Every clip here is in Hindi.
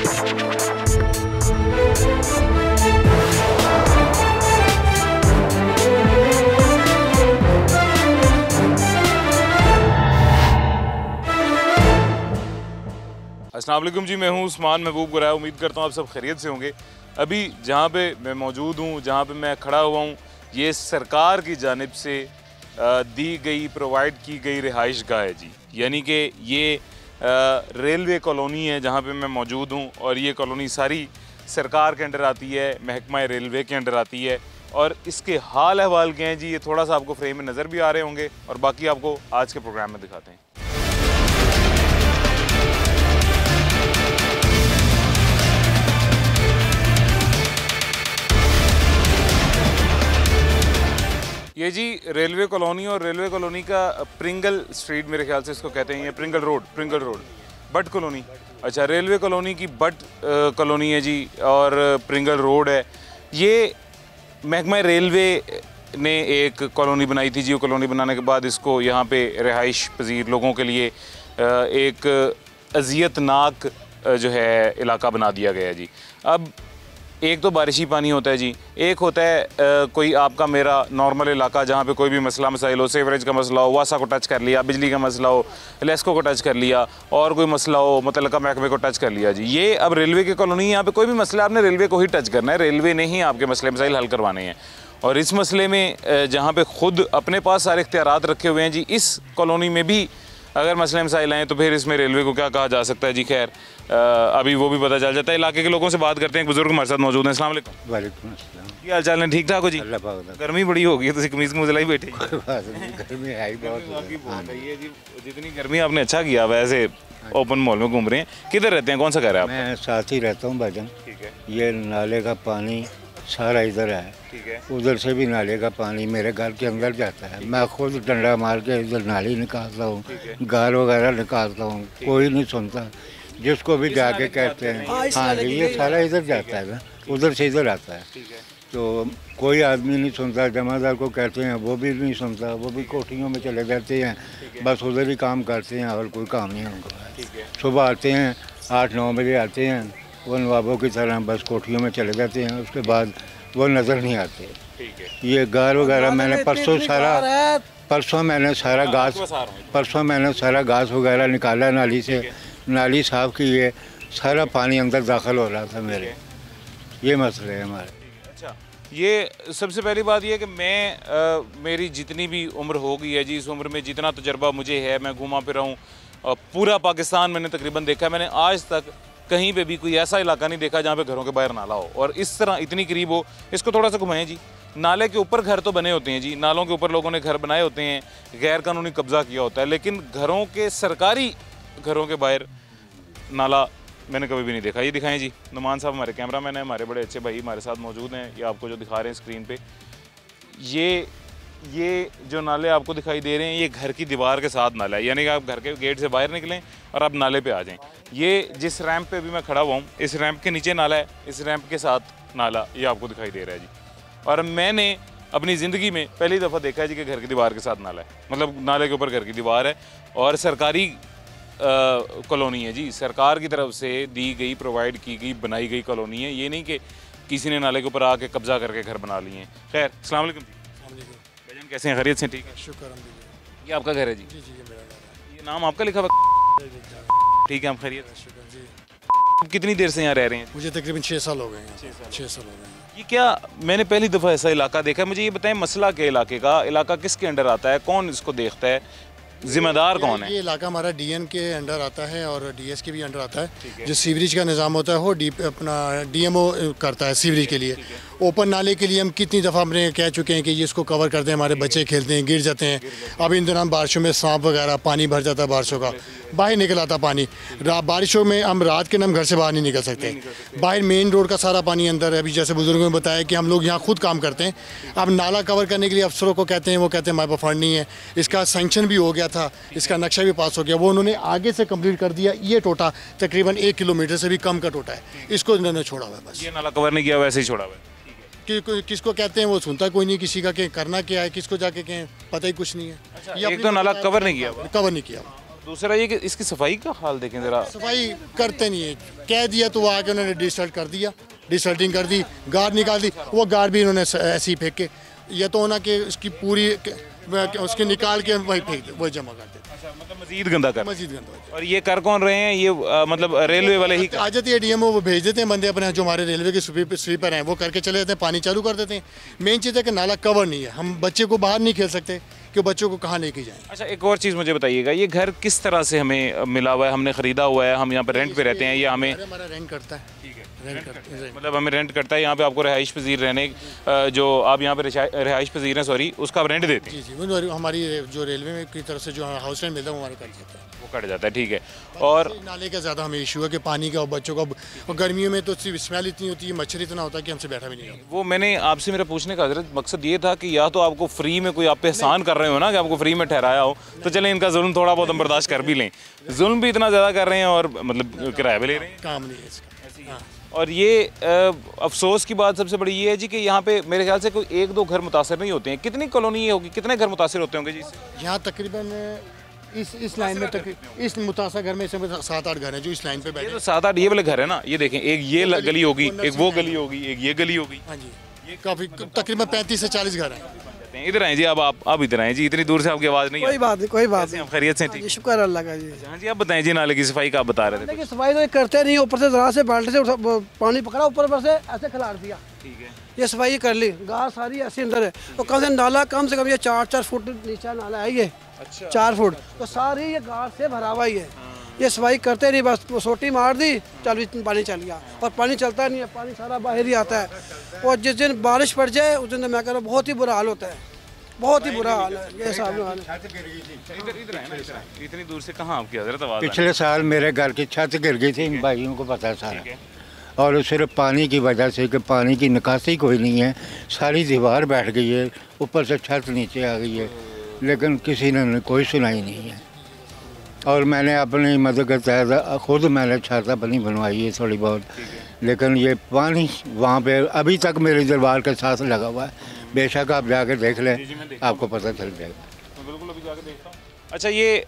अस्सलाम वालेकुम जी, मैं हूं उस्मान महबूब गुराया। उम्मीद करता हूं आप सब खैरियत से होंगे। अभी जहां पे मैं मौजूद हूं, जहां पे मैं खड़ा हुआ हूं, ये सरकार की जानिब से दी गई, प्रोवाइड की गई रिहाइश गाह है जी। यानी कि ये रेलवे कॉलोनी है जहां पे मैं मौजूद हूं, और ये कॉलोनी सारी सरकार के अंडर आती है, महकमा रेलवे के अंडर आती है। और इसके हाल अहवाल के हैं जी, ये थोड़ा सा आपको फ्रेम में नज़र भी आ रहे होंगे, और बाकी आपको आज के प्रोग्राम में दिखाते हैं। ये जी रेलवे कॉलोनी, और रेलवे कॉलोनी का प्रिंगल स्ट्रीट मेरे ख्याल से इसको कहते हैं, ये प्रिंगल रोड बट कॉलोनी। अच्छा, रेलवे कॉलोनी की बट कॉलोनी है जी, और प्रिंगल रोड है। ये महकमा रेलवे ने एक कॉलोनी बनाई थी जी। वो कॉलोनी बनाने के बाद इसको यहाँ पे रिहाइश पजीर लोगों के लिए एक अजियतनाक जो है इलाका बना दिया गया जी। अब एक तो बारिशी पानी होता है जी, एक होता है कोई आपका मेरा नॉर्मल इलाका जहाँ पे कोई भी मसला मसाइल हो, सेवरेज का मसला हो, वासा को टच कर लिया, बिजली का मसला हो, लेस्को को टच कर लिया, और कोई मसला हो मुतल्लिका महकमे को टच कर लिया जी। ये अब रेलवे की कॉलोनी, यहाँ पे कोई भी मसला आपने रेलवे को ही टच करना है, रेलवे ने ही आपके मसले मसाइल हल करवाने हैं। और इस मसले में जहाँ पर ख़ुद अपने पास सारे इख्तियारात रखे हुए हैं जी, इस कॉलोनी में भी अगर मसले मसाइल आएँ तो फिर इसमें रेलवे को क्या कहा जा सकता है जी। खैर अभी वो भी पता चल जाता है। इलाके के लोगों से बात करते हैं। एक बुजुर्ग हमारे साथ मौजूद हैं। अस्सलाम वालेकुम। वालेकुम अस्सलाम। क्या हाल चाल है? ठीक ठाक हो जी? गर्मी बड़ी हो गई है, तो कमीज मुझे लाई बैठे। गर्मी है बहुत है जी। जितनी गर्मी आपने अच्छा किया, वैसे ओपन मॉल में घूम रहे हैं। किधर रहते हैं, कौन सा घर है आप? मैं साथ ही रहता हूँ भाईजान। ठीक है। ये नाले का पानी सारा इधर है। ठीक है। उधर से भी नाले का पानी मेरे घर के अंदर जाता है। मैं खुद डंडा मार के इधर नाली निकालता हूँ, गार वगैरह निकालता हूँ, कोई नहीं सुनता। जिसको भी जाके कहते हैं हाँ जी, ये सारा इधर जाता है ना, उधर से इधर आता है। तो कोई आदमी नहीं सुनता। जमादार को कहते हैं, वो भी नहीं सुनता, वो भी कोठियों में चले जाते हैं, बस उधर ही काम करते हैं और कोई काम नहीं उनको। सुबह आते हैं 8-9 बजे आते हैं, वो नवाबों की तरह बस कोठियों में चले जाते हैं, उसके बाद वो नज़र नहीं आते। ये गार वगैरह मैंने परसों मैंने सारा घास वगैरह निकाला नाली से, नाली साफ़ की है, सारा पानी अंदर दाखिल हो रहा था मेरे। ये मसले है हमारे। अच्छा, ये सबसे पहली बात ये है कि मैं मेरी जितनी भी उम्र हो गई है जी, इस उम्र में जितना तजर्बा मुझे है, मैं घूमा फिरा हूँ, पूरा पाकिस्तान मैंने तकरीबन देखा है। मैंने आज तक कहीं पे भी कोई ऐसा इलाका नहीं देखा जहाँ पे घरों के बाहर नाला हो, और इस तरह इतनी करीब हो। इसको थोड़ा सा घुमाएं जी। नाले के ऊपर घर तो बने होते हैं जी, नालों के ऊपर लोगों ने घर बनाए होते हैं, गैर कानूनी कब्जा किया होता है, लेकिन घरों के, सरकारी घरों के बाहर नाला मैंने कभी भी नहीं देखा। ये दिखाएं जी। नुमान साहब हमारे कैमरामैन हैं, हमारे बड़े अच्छे भाई हमारे साथ मौजूद हैं। ये आपको जो दिखा रहे हैं स्क्रीन पे, ये जो नाले आपको दिखाई दे रहे हैं, ये घर की दीवार के साथ नाला है। यानी कि आप घर के गेट से बाहर निकलें और आप नाले पे आ जाएं। ये जिस रैंप पे भी मैं खड़ा हुआ हूँ, इस रैंप के नीचे नाला है, इस रैंप के साथ नाला, ये आपको दिखाई दे रहा है जी। और मैंने अपनी ज़िंदगी में पहली दफ़ा देखा है जी कि घर की दीवार के साथ नाला है, मतलब नाले के ऊपर घर की दीवार है, और सरकारी कॉलोनी है जी। सरकार की तरफ से दी गई, प्रोवाइड की गई, बनाई गई कॉलोनी है। ये नहीं कि किसी ने नाले के ऊपर आके कब्जा करके घर बना लिए हैं। खैर, अस्सलाम वालेकुम जी। भाईजान कैसे हैं? खैरियत से? ठीक है, शुक्र अल्हम्दुलिल्लाह। ये आपका घर है जी? जी जी, ये मेरा घर है। ये नाम आपका लिखा हुआ? ठीक है, हम खैरियत। शुक्र जी। कितनी देर से यहाँ रह रहे हैं? मुझे तकरीबन 6 साल हो गए हैं। 6 साल हो गए हैं। ये क्या, मैंने पहली दफ़ा ऐसा इलाका देखा है। मुझे ये बताएं, मसला के इलाके का, इलाका किसके अंडर आता है, कौन इसको देखता है, जिम्मेदार कौन है? ये इलाका हमारा डीएन के अंडर आता है और डीएस के भी अंडर आता है। जो सीवरेज का निज़ाम होता है वो अपना डीएमओ करता है सीवरेज के लिए। ओपन नाले के लिए हम कितनी दफ़ा हमने कह चुके हैं कि ये इसको कवर करते हैं, हमारे बच्चे खेलते हैं, गिर जाते हैं। अब इन दिनों बारिशों में सांप वगैरह, पानी भर जाता है बारिशों का, बाहर निकल आता पानी। बारिशों में हम रात के नाम घर से बाहर नहीं निकल सकते। बाहर मेन रोड का सारा पानी अंदर है। अभी जैसे बुजुर्गों ने बताया कि हम लोग यहाँ खुद काम करते हैं। अब नाला कवर करने के लिए अफसरों को कहते हैं, वो कहते हैं हमारे पास फंड नहीं है। इसका सैंक्शन भी हो गया था, इसका नक्शा भी पास हो गया, वो उन्होंने आगे से कंप्लीट कर दिया। ये टोटा तकरीबन 1 किलोमीटर से भी कम का टोटा है, इसको इन्होंने छोड़ा हुआ है। बस ये नाला कवर नहीं किया, वैसे ही छोड़ा हुआ है। किसको कहते हैं वो सुनता कोई नहीं, किसी का करना क्या है, किसको जाके कहें, पता ही कुछ नहीं है। एक तो नाला कवर नहीं किया, कवर नहीं किया। दूसरा ये कि इसकी सफाई का हाल देखें ज़रा। सफाई करते नहीं है, कह दिया तो वो आके उन्होंने डिस्टर्ट कर दिया, डिस्टर्टिंग कर दी, गार निकाल दी, वो गार भी इन्होंने ऐसे ही फेंक के, ये तो होना कि उसकी पूरी उसके निकाल के वही फेंक दे, वही जमा कर देते। मतलब मजीद गंदा कर, मजीद गंदा। और ये कर कौन रहे हैं? ये मतलब रेलवे वाले ही आ जाती है डीएमओ, वो भेज देते हैं बंदे अपने जो हमारे रेलवे के स्वीपर हैं, वो करके चले जाते हैं, पानी चालू कर देते हैं। मेन चीज़ है कि नाला कवर नहीं है, हम बच्चे को बाहर नहीं खेल सकते कि बच्चों को कहाँ लेके जाएं। अच्छा, एक और चीज़ मुझे बताइएगा, ये घर किस तरह से हमें मिला हुआ है? हमने ख़रीदा हुआ है, हम यहाँ पर रेंट पे रहते हैं, या हमें हमारा रेंट करता है? मतलब हमें रेंट करता है, यहाँ पे आपको रिहाइश पजीर रहने, जो आप यहाँ पे रिहाइश पजीर हैं, सॉरी, उसका आप रेंट देते हैं? जी जी, हमारी जो रेलवे में की तरफ से जो हाउस रेंट मिलता है वो हमारे कट जाता है, वो कट जाता है, ठीक है। और नाले का ज़्यादा हमें इशू है कि पानी का, और बच्चों का, और गर्मियों में तो स्मेल इतनी होती है, मच्छर इतना होता है कि हमसे बैठा भी नहीं जाता। वो मैंने आपसे, मेरा पूछने का हजरत मकसद ये था कि या तो आपको फ्री में कोई आप पे एहसान कर रहे हो ना, कि आपको फ्री में ठहराया हो, तो चलें इनका जुल्म थोड़ा बहुत हम बर्दाश्त कर भी लें। जुल्म भी इतना ज़्यादा कर रहे हैं और मतलब किराया भी ले रहे हैं, काम नहीं है इसका। हाँ। और ये अफसोस की बात सबसे बड़ी ये है जी कि यहाँ पे मेरे ख्याल से कोई एक दो घर मुतासर नहीं होते हैं। कितनी कॉलोनी ये होगी, कितने घर मुतासर होते होंगे जी इससे? यहाँ तकरीबन इस लाइन में इस मुतासा घर में से 7-8 घर हैं जो इस लाइन पे बैठे ये हैं। तो 7-8 ये वाले घर है ना, ये देखें, एक ये गली होगी, एक वो गली होगी, एक ये गली होगी। हाँ जी, ये काफ़ी तकरीबन 35 से 40 घर हैं। इधर आए जी, अब आप इधर आए जी, इतनी दूर से आपकी आवाज़ नहीं कोई बात नहीं, कोई बात कैसे नहीं, आप खैरियत से? ठीक, जी शुक्र अल्लाह का जी। हाँ जी, आप बताएं जी, नाले की सफाई का आप बता रहे थे। देखिए सफाई तो ये करते नहीं, ऊपर से जरा से बाल्टी से पानी पकड़ा, ऊपर से ऐसे खिलाड़ दिया, ठीक है, ये सफाई कर ली, गार सारी ऐसे अंदर है, तो कम से नाला कम से कम ये 4-4 फुट नीचे नाला है, ये 4 फुट, तो सारी ये गार से भरा हुआ ही है। ये सफाई करते नहीं, बस सोटी मार दी, चल पानी चल गया, और पानी चलता नहीं है, पानी सारा बाहर ही आता है। और जिस दिन बारिश पड़ जाए उस दिन मैं कह रहा हूँ बहुत ही बुरा हाल होता है, बहुत ही बुरा हाल है, ये साहब हाल है। इधर आए ना, इतनी दूर से कहाँ आपकी हजरत आवाज़? पिछले साल मेरे घर की छत गिर गई थी, इन भाइयों को पता है सारा, और सिर्फ पानी की वजह से कि पानी की निकासी कोई नहीं है, सारी दीवार बैठ गई है, ऊपर से छत नीचे आ गई है, लेकिन किसी ने कोई सुनाई नहीं है। और मैंने अपनी मदद के तहत खुद मैंने छत अपनी बनवाई है थोड़ी बहुत, लेकिन ये पानी वहाँ पे अभी तक मेरी दरबार के साथ लगा हुआ है। बेशक आप जाके देख लें, आपको पता चल जाएगा। बिल्कुल, अभी जाके देखता हूँ। अच्छा, ये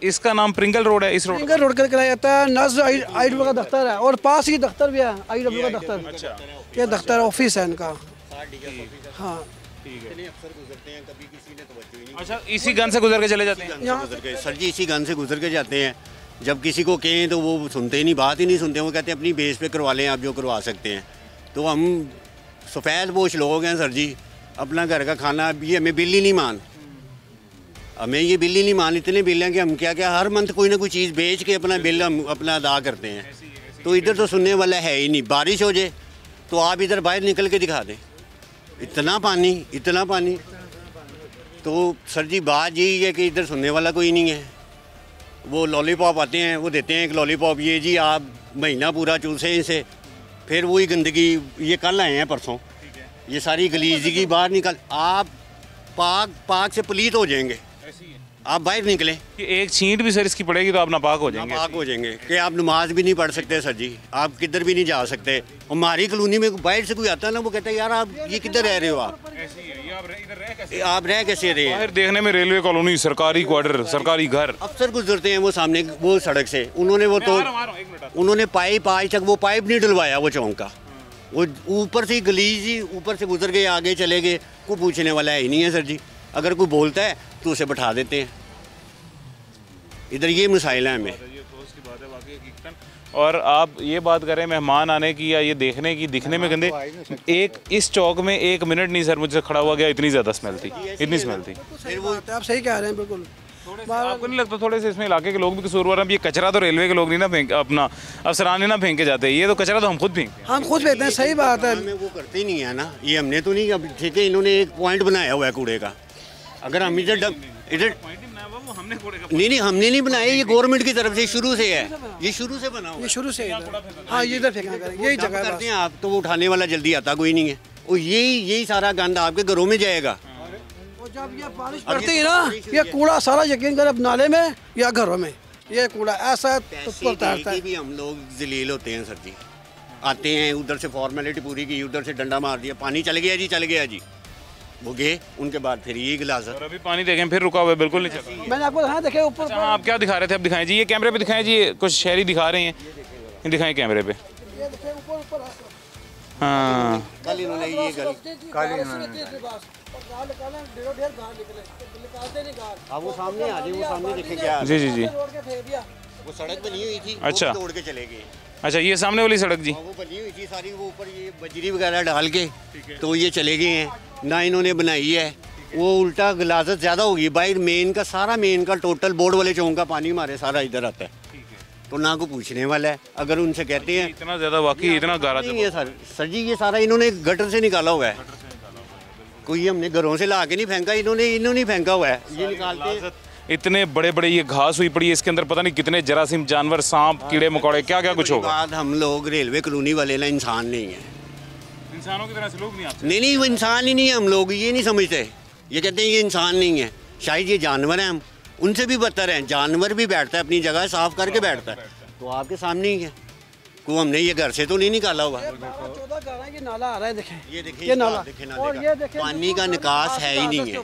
इसका नाम प्रिंगल रोड है? इस रोड प्रिंगल रोड का कराया जाता है, नज़र IW का दफ्तर है, और पास ही दफ्तर भी है, IW का दफ्तर। अच्छा, ये दफ्तर ऑफिस है इनका। हाँ, अच्छा, इसी गन से गुजर के चले जाते हैं? सर जी, इसी गन से गुजर के जाते हैं। जब किसी को कहें तो वो सुनते ही नहीं, बात ही नहीं सुनते। वो कहते हैं अपनी बेस पे करवा लें आप जो करवा सकते हैं। तो हम सफ़ेद पोश लोग हैं सर जी, अपना घर का खाना भी हमें बिल ही नहीं मान, हमें ये बिल ही नहीं मान, इतने बिल हैं कि हम क्या क्या हर मंथ कोई ना कोई चीज़ बेच के अपना बिल हम अपना अदा करते हैं। तो इधर तो सुनने वाला है ही नहीं। बारिश हो जाए तो आप इधर बाहर निकल के दिखा दें, इतना पानी, इतना पानी। तो सर जी बात यही है कि इधर सुनने वाला कोई नहीं है। वो लॉलीपॉप आते हैं, वो देते हैं एक लॉलीपॉप, ये जी आप महीना पूरा चूसे इसे, फिर वही गंदगी। ये कल आए हैं परसों, ये सारी गलीजगी बाहर निकल, आप पाक से पलीत हो जाएंगे। आप बाहर निकलें कि एक छींट भी सर इसकी पड़ेगी तो आप नापाक हो जाएंगे। नापाक हो जाएंगे कि आप नमाज भी नहीं पढ़ सकते सर जी, आप किधर भी नहीं जा सकते। हमारी कॉलोनी में बाहर से कोई आता है ना, वो कहता है यार आप ये किधर रह रहे हो, आप रह कैसे रहे हैं? बाहर देखने में रेलवे कॉलोनी, सरकारी क्वार्टर, सरकारी घर। अफसर गुजरते हैं वो सामने वो सड़क से, उन्होंने वो तो उन्होंने पाइप आज तक वो पाइप नहीं डलवाया वो चौंक का, वो ऊपर से गलीज ही ऊपर से गुजर गए, आगे चले गए, कोई पूछने वाला है ही नहीं है सर जी। अगर कोई बोलता है तो उसे बैठा देते हैं। इधर ये मसाइल हैं हमें। और आप ये बात करें मेहमान आने की या ये देखने की, दिखने में गंदे, एक इस चौक में 1 मिनट नहीं सर मुझसे खड़ा हुआ गया, इतनी ज़्यादा स्मेल थी, इतनी स्मेल थी। आप सही कह रहे हैं बिल्कुल। आपको नहीं लगता थोड़े से इसमें इलाके के लोग भी कसूरवार हैं? ये कचरा तो रेलवे के लोग नहीं ना फेंक, अपना अफसरान नहीं ना फेंक के जाते, ये तो कचरा तो हम खुद फेंकते हैं। हम खुद फेंकते हैं, सही बात है। हमें वो करते ही नहीं है ना, ये हमने तो नहीं, अब ठीक है इन्होंने एक पॉइंट बनाया हुआ है कूड़े का। अगर हम इधर नहीं हमने नहीं बनाया, ये गवर्नमेंट की तरफ से शुरू से है, ये शुरू से बना हुआ है, ये शुरू से। हाँ, ये इधर फेंका करें, यही जगह करते हैं आप, तो वो उठाने वाला जल्दी आता कोई नहीं है। और यही सारा गंद आपके घरों में जाएगा। और जब ये बारिश पड़ती है ना, ये कूड़ा सारा यकीन कर अब नाले में या घरों में, ये कूड़ा ऐसा तैरता है। भी हम लोग जलील होते हैं सर जी, आते हैं उधर से फॉर्मेलिटी पूरी की, उधर से डंडा मार दिया, पानी चल गया जी, चल गया जी। वो गए, उनके बाद फिर ये गिलास। और अभी पानी देखें फिर रुका हुआ है, बिल्कुल नहीं चल रहा। मैंने आपको हाँ देखे ऊपर। अच्छा, आप क्या दिखा रहे थे? अब दिखाएं जी, ये कैमरे पे दिखाएं जी, ये कुछ शहरी दिखा रहे हैं, ये दिखाएं कैमरे पे। ये देखे ऊपर हाँ कल इन्होंने ये अब वो सामने आ जाए, वो सामने देखे क्या। जी जी जी। वो सड़क बनी हुई थी, अच्छा। तोड़ के चले गए। अच्छा, ये सामने वाली सड़क जी। वो बनी हुई थी सारी, वो ऊपर ये बजरी वगैरह डाल के तो ये चले गए हैं, ना इन्होंने बनाई है। वो उल्टा गिलाजत ज़्यादा होगी। बाहर मेन का सारा, मेन का टोटल बोर्ड वाले चौक का पानी हमारे सारा इधर आता है, तो ना को पूछने वाला है। अगर उनसे कहते हैं इतना ज़्यादा वाकई इतना गारा नहीं है सर जी, ये सारा इन्होंने गटर से निकाला हुआ है। कोई हमने घरों से ला के नहीं फेंका, इन्होंने फेंका हुआ है। ये निकालते इतने बड़े बड़े ये घास हुई पड़ी है, इसके अंदर पता नहीं कितने जरासीम जानवर, सांप, कीड़े मकोड़े, क्या क्या कुछ होगा। बाद हम लोग रेलवे कॉलोनी वाले ना इंसान नहीं है, इंसानों की तरह से लोग नहीं आते। नहीं वो इंसान ही नहीं है। हम लोग ये नहीं समझते, ये कहते हैं ये इंसान नहीं है, शायद ये जानवर हैं। हम उनसे भी बदतर हैं। जानवर भी बैठता है अपनी जगह, साफ करके बैठता है, तो आपके सामने ही है। को हमने ये घर से तो नहीं निकाला हुआ। 14 गाना ये नाला आ रहा है, देखें ये नाला। और ये देखें पानी का निकास है ही नहीं है।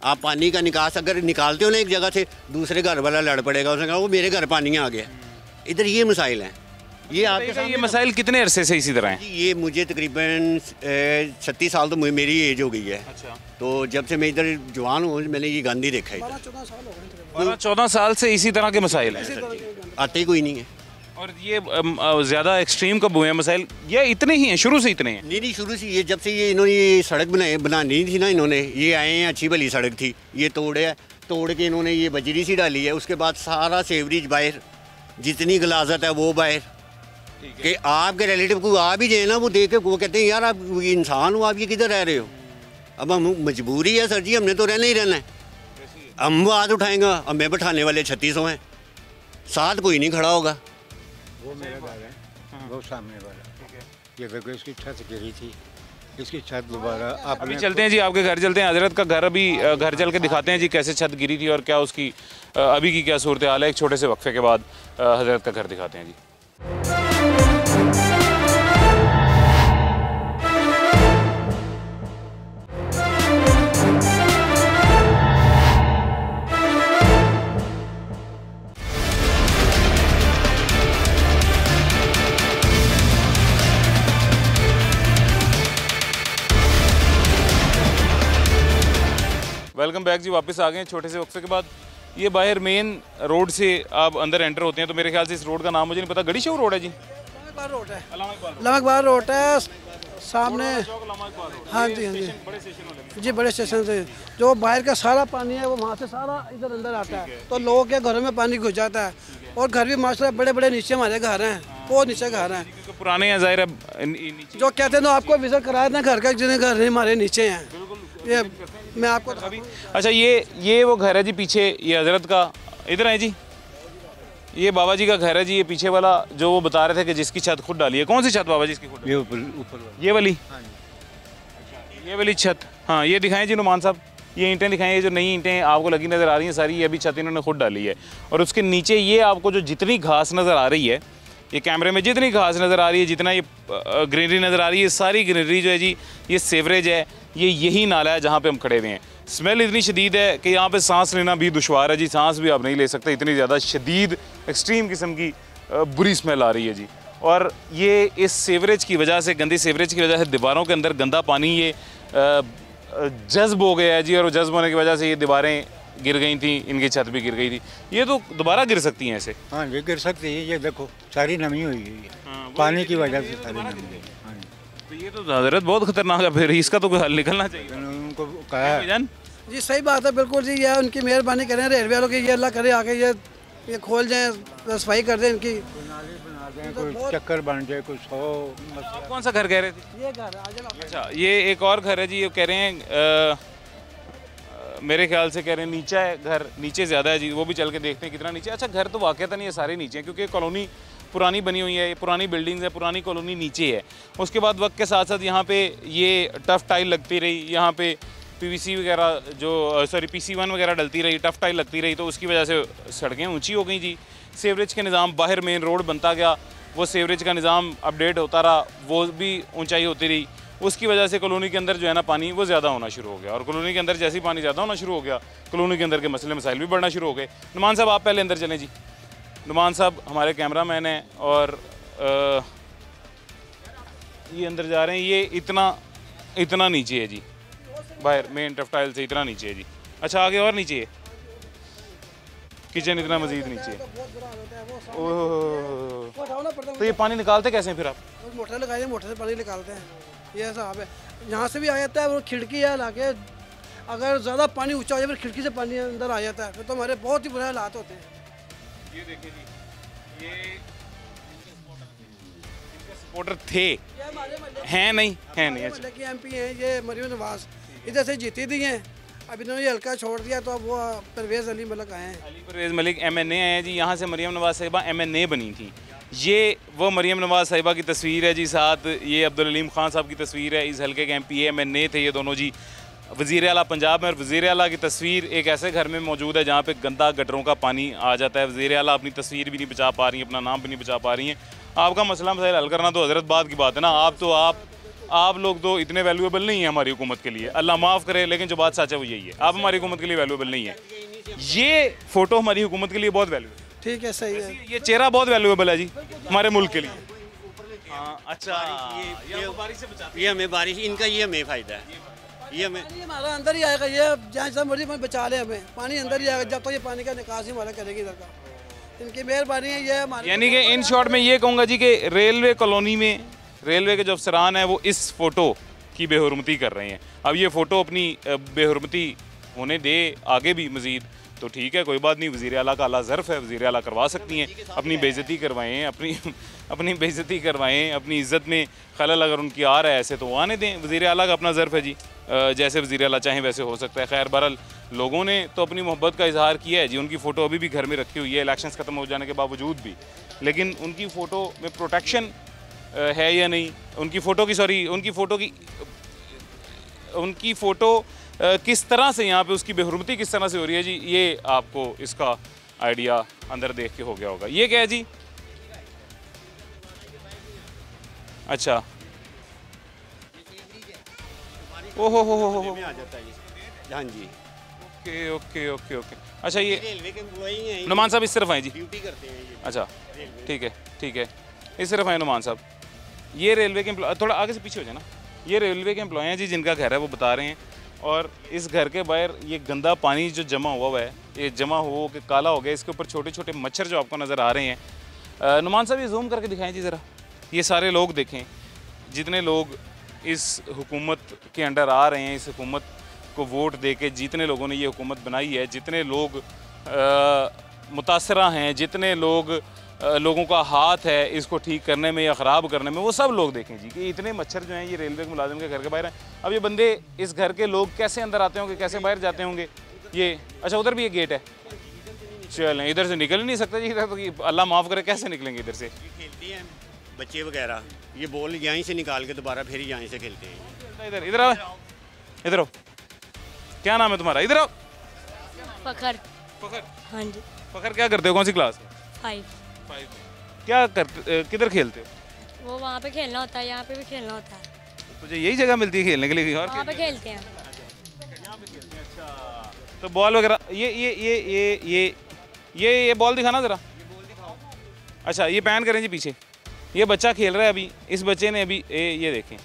आप पानी का निकास अगर निकालते हो ना एक जगह से, दूसरे घर वाला लड़ पड़ेगा, उसने कहा वो मेरे घर पानी आ गया। इधर ये मसाइल हैं। ये आपके सामने ये मसाइल कितने अरसे से इसी तरह हैं? ये मुझे तकरीबन 36 साल तो मेरी एज हो गई है। अच्छा। तो जब से मैं इधर जवान हूँ मैंने ये गंद ही देखा है। 14 साल से इसी तरह के मसाइल हैं, आते ही कोई नहीं है। और ये ज़्यादा एक्सट्रीम कब हुए हैं मसाइल? ये इतने ही हैं, शुरू से इतने हैं? नहीं शुरू से ये जब से ये इन्होंने ये सड़क बनानी थी ना, इन्होंने ये आए हैं, अच्छी भली सड़क थी, ये तोड़ के इन्होंने ये बजरी सी डाली है। उसके बाद सारा सेवरेज बाहर, जितनी गिलाजत है वो बाहर। कि आपके रिलेटिव को आ भी जाए ना, वो देख के वो कहते हैं यार आप इंसान हो, आप ये किधर रह रहे हो। अब हम मजबूरी है सर जी, हमने तो रहना ही रहना है। हम बात उठाएंगे, अब मैं बैठाने वाले 3600 हैं, साथ कोई नहीं खड़ा होगा। वो मेरा घर है, वो सामने वाला। ये देखो इसकी छत गिरी थी, इसकी छत दोबारा अभी चलते हैं जी, आपके घर चलते हैं। हजरत का घर, अभी घर चल के दिखाते हैं जी कैसे छत गिरी थी और क्या उसकी अभी की क्या सूरत हाल है। एक छोटे से वक्फे के बाद हजरत का घर दिखाते हैं जी। वेलकम बैक जी, वापस आ गए छोटे से वक्फे के बाद। ये बाहर मेन रोड से आप अंदर एंटर होते हैं तो मेरे ख्याल से इस रोड का नाम मुझे नहीं पता, गड़ी शो रोड है जी? रोड है, लमकबार रोड है सामने। हाँ जी हाँ जी बड़े स्टेशन से जो बाहर का सारा पानी है वो वहाँ से सारा इधर अंदर आता है, तो लोगों के घरों में पानी घुस जाता है। और घर भी माशाल्लाह बड़े बड़े नीचे हमारे घर हैं, वो नीचे घर हैं पुराने हैं ज़ाहिर है, जो कहते हैं ना आपको विजिट कराया था घर का, जिन्हें घर नहीं हमारे नीचे हैं। ये मैं आपको अच्छा, ये वो घर है जी पीछे, ये हजरत का इधर है जी, ये बाबा जी का घर है जी। ये पीछे वाला जो वो बता रहे थे कि जिसकी छत खुद डाली है, कौन सी छत बाबा जी इसकी खुद? ये ऊपर ये वाली, ये वाली छत। हाँ ये दिखाएं जी नुमान साहब, ये ईंटें दिखाएं, ये जो नई ईंटें आपको लगी नज़र आ रही हैं सारी, ये अभी छत इन्होंने खुद डाली है। और उसके नीचे ये आपको जो जितनी घास नज़र आ रही है, ये कैमरे में जितनी घास नज़र आ रही है, जितना ये ग्रीनरी नज़र आ रही है, सारी ग्रीनरी जो है जी ये सेवरेज है। ये यही नाला है जहाँ पे हम खड़े हुए हैं। स्मेल इतनी शदीद है कि यहाँ पे सांस लेना भी दुश्वार है जी, सांस भी आप नहीं ले सकते, इतनी ज़्यादा शदीद एक्सट्रीम किस्म की बुरी स्मेल आ रही है जी। और ये इस सेवरेज की वजह से, गंदी सेवरेज की वजह से दीवारों के अंदर गंदा पानी ये जज्ब हो गया है जी। और जज्ब होने की वजह से ये दीवारें गिर गई थी, इनकी छत भी गिर गई थी। ये तो दोबारा गिर सकती हैं ऐसे? हाँ ये गिर सकती है, ये देखो सारी नमी हुई है पानी की वजह से, सारी नमी। तो ये तो हजरत बहुत खतरनाक है, फिर इसका तो कोई हल निकलना चाहिए। उनको कहा जी सही बात है, बिल्कुल जी। ये उनकी मेहरबानी करें रेलवे वालों की, ये अल्लाह करे आके ये खोल जाए, सफाई कर दें इनकी, कोई चक्कर बन जाए, कुछ हो। आप कौन सा घर कह रहे थे? ये घर है। अच्छा, ये एक और घर है जी, ये कह रहे हैं मेरे ख्याल से कह रहे हैं नीचा है घर, नीचे ज़्यादा है जी, वो भी चल के देखते हैं कितना नीचे। अच्छा, घर तो वाक़ई नहीं है, सारे नीचे हैं क्योंकि कॉलोनी पुरानी बनी हुई है, ये पुरानी बिल्डिंग्स है, पुरानी कॉलोनी नीचे है। उसके बाद वक्त के साथ साथ यहाँ पे ये टफ़ टाइल लगती रही, यहाँ पे पीवीसी वगैरह जो PC1 वगैरह डलती रही, टफ़ टाइल लगती रही, तो उसकी वजह से सड़कें ऊंची हो गई जी। सीवरेज के निज़ाम, बाहर मेन रोड बनता गया, वो सीवरेज का निज़ाम अपडेट होता रहा, वो भी ऊंचाई होती रही। उसकी वजह से कॉलोनी के अंदर जो है ना पानी वो ज़्यादा होना शुरू हो गया, और कॉलोनी के अंदर जैसे ही पानी ज़्यादा होना शुरू हो गया, कॉलोनी के अंदर के मसले मसाइल भी बढ़ना शुरू हो गए। नुमान साहब आप पहले अंदर चलें जी। नुमान साहब हमारे कैमरा मैन हैं और ये अंदर जा रहे हैं। ये इतना नीचे है जी, बाहर मेन टफ्टाइल से इतना नीचे है जी। अच्छा आगे और नीचे है किचन, इतना मजीद नीचे है। ओह, तो ये पानी निकालते कैसे हैं फिर आप? मोटर लगाए, मोटर से पानी निकालते हैं, ये हिसाब है। यहाँ से भी आ जाता है, वो खिड़की है लाके, अगर ज़्यादा पानी ऊंचा हो जाए फिर खिड़की से पानी अंदर आ जाता है, फिर तो हमारे बहुत ही बुरे हालात होते हैं। ये देखिए जी, ये सपोर्टर थे, हैं नहीं? अच्छा की MP हैं ये मरियम नवाज, इधर से जीती दी हैं, अब इन्होंने ये हल्का छोड़ दिया तो अब वो परवेज़ अली मलिक आए हैं। अली परवेज़ मलिक MNA आए हैं जी। यहाँ से मरियम नवाज साहिबा MNA बनी थी। ये वो मरियम नवाज साहिबा की तस्वीर है जी, साथ ये अब्दुल अलीम खान साहब की तस्वीर है। इस हल्के के MP MNA थे ये दोनों जी। वज़ीर आला पंजाब में, और वज़ीर आला की तस्वीर एक ऐसे घर में मौजूद है जहाँ पे गंदा गटरों का पानी आ जाता है। वज़ीर आला अपनी तस्वीर भी नहीं बचा पा रही हैं, अपना नाम भी नहीं बचा पा रही हैं। आपका मसला मसाइल हल करना तो हज़रत बात की बात है ना। आप लोग तो इतने वैल्यूएबल नहीं हैं हमारी हुकूमत के लिए, अल्लाह माफ़ करे, लेकिन जो बात सच है वो यही है, आप हमारी हुकूमत के लिए वैल्यूएबल नहीं है। ये फ़ोटो हमारी हुकूमत के लिए बहुत वैल्यूएबल है। ठीक है, सही है। ये चेहरा बहुत वैल्यूएबल है जी हमारे मुल्क के लिए। हाँ, अच्छा, ये हमें बारिश, इनका ये हमें फ़ायदा है, ये हमें, पानी हमारा अंदर ही आएगा, ये जहाँ से मर्जी बचा ले, हमें पानी अंदर ही आएगा जब तक ये पानी का निकास ही हमारा करेगी इधर का। इनकी मेहरबानी है ये हमारी। यानी कि इन शॉर्ट में ये कहूँगा जी कि रेलवे कॉलोनी में रेलवे के जो अफसरान हैं वो इस फ़ोटो की बेहुरमती कर रहे हैं। अब ये फ़ोटो अपनी बेहुरमती होने दे आगे भी मज़ीद तो ठीक है, कोई बात नहीं। वज़ीर आला का आला ज़र्फ़ है, वज़ीर आला करवा सकती हैं, अपनी बेइज़्ज़ती करवाएं, अपनी बेइज़्ज़ती करवाएं, अपनी इज़्ज़त में खलल अगर उनकी आ रहा है ऐसे तो आने दें। वज़ीर आला का अपना ज़र्फ़ है जी, जैसे वज़ीर आला चाहें वैसे हो सकता है। खैर बहरहाल लोगों ने तो अपनी मोहब्बत का इजहार किया है जी। उनकी फ़ोटो अभी भी घर में रखी हुई है इलेक्शंस ख़त्म हो जाने के बावजूद भी, लेकिन उनकी फ़ोटो में प्रोटेक्शन है या नहीं, उनकी फ़ोटो किस तरह से यहाँ पे उसकी बेहुरमती किस तरह से हो रही है जी, ये आपको इसका आइडिया अंदर देख के हो गया होगा। ये क्या है जी? अच्छा, ओहो हो हाँ जी, ओके। अच्छा, ये रेलवे के एम्प्लॉई हैं, नुमान साहब इस तरफ आए जी। ड्यूटी करते हैं ये। अच्छा, ठीक है, इस तरफ आए नुमान साहब। ये रेलवे के एम्प्लॉय, थोड़ा आगे से पीछे हो जाए ना। ये रेलवे के एम्प्लॉय हैं जी जिनका घर है, वो बता रहे हैं। और इस घर के बाहर ये गंदा पानी जो जमा हुआ है, ये जमा हो के काला हो गया, इसके ऊपर छोटे छोटे मच्छर जो आपको नज़र आ रहे हैं। नुमान साहब ये जूम करके दिखाएं जी ज़रा। ये सारे लोग देखें, जितने लोग इस हुकूमत के अंडर आ रहे हैं, इस हुकूमत को वोट दे के जितने लोगों ने ये हुकूमत बनाई है, जितने लोग मुतासरा हैं, जितने लोगों का हाथ है इसको ठीक करने में या ख़राब करने में, वो सब लोग देखें जी कि इतने मच्छर जो हैं ये रेलवे के मुलाजिम के घर के बाहर हैं। अब ये बंदे इस घर के लोग कैसे अंदर आते होंगे, कैसे बाहर जाते होंगे? ये अच्छा, उधर भी ये गेट है, चलें इधर से निकल ही नहीं सकते जी, इधर तो अल्लाह माफ़ करे कैसे निकलेंगे इधर से? खेलते हैं बच्चे वगैरह, ये बॉल यहीं से निकाल के दोबारा फिर यहीं से खेलते हैं। इधर आओ, क्या नाम है तुम्हारा? इधर आओ। फखर। हाँ जी। फखर, क्या करते हो, कौन सी क्लास? 5। क्या करते, किधर खेलते हो? वो वहाँ पे खेलना होता है, यहाँ पे भी खेलना होता है। तुझे यही जगह मिलती है खेलने के लिए? और वहाँ पे खेलते हैं। अच्छा, तो बॉल वगैरह ये बॉल दिखाना ज़रा। अच्छा, ये पैन करें जी पीछे। ये बच्चा खेल रहा है अभी, इस बच्चे ने अभी ये देखें,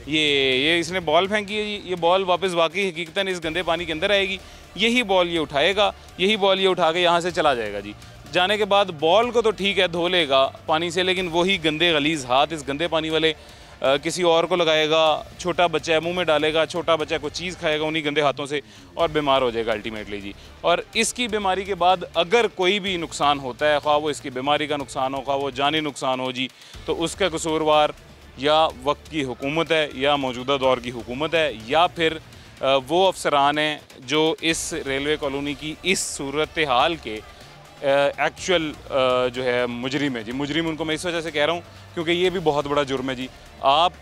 ये इसने बॉल फेंकी है जी। ये बॉल वापस वाकई हकीकतन इस गंदे पानी के अंदर आएगी। यही बॉल ये उठाएगा, यही बॉल ये उठा के यहाँ से चला जाएगा जी। जाने के बाद बॉल को तो ठीक है धो लेगा पानी से, लेकिन वही गंदे गलीज़ हाथ इस गंदे पानी वाले किसी और को लगाएगा। छोटा बच्चा है, मुंह में डालेगा, छोटा बच्चा कोई चीज़ खाएगा उन्हीं गंदे हाथों से और बीमार हो जाएगा अल्टीमेटली जी। और इसकी बीमारी के बाद अगर कोई भी नुकसान होता है, ख्वाह वो इसकी बीमारी का नुकसान हो, ख्वाह वो जानी नुकसान हो जी, तो उसका कसूरवार या वक्त की हुकूमत है, या मौजूदा दौर की हुकूमत है, या फिर वो अफसरान हैं जो इस रेलवे कॉलोनी की इस सूरत हाल के एक्चुअल जो है मुजरिम है जी। मुजरिम उनको मैं इस वजह से कह रहा हूँ क्योंकि ये भी बहुत बड़ा जुर्म है जी। आप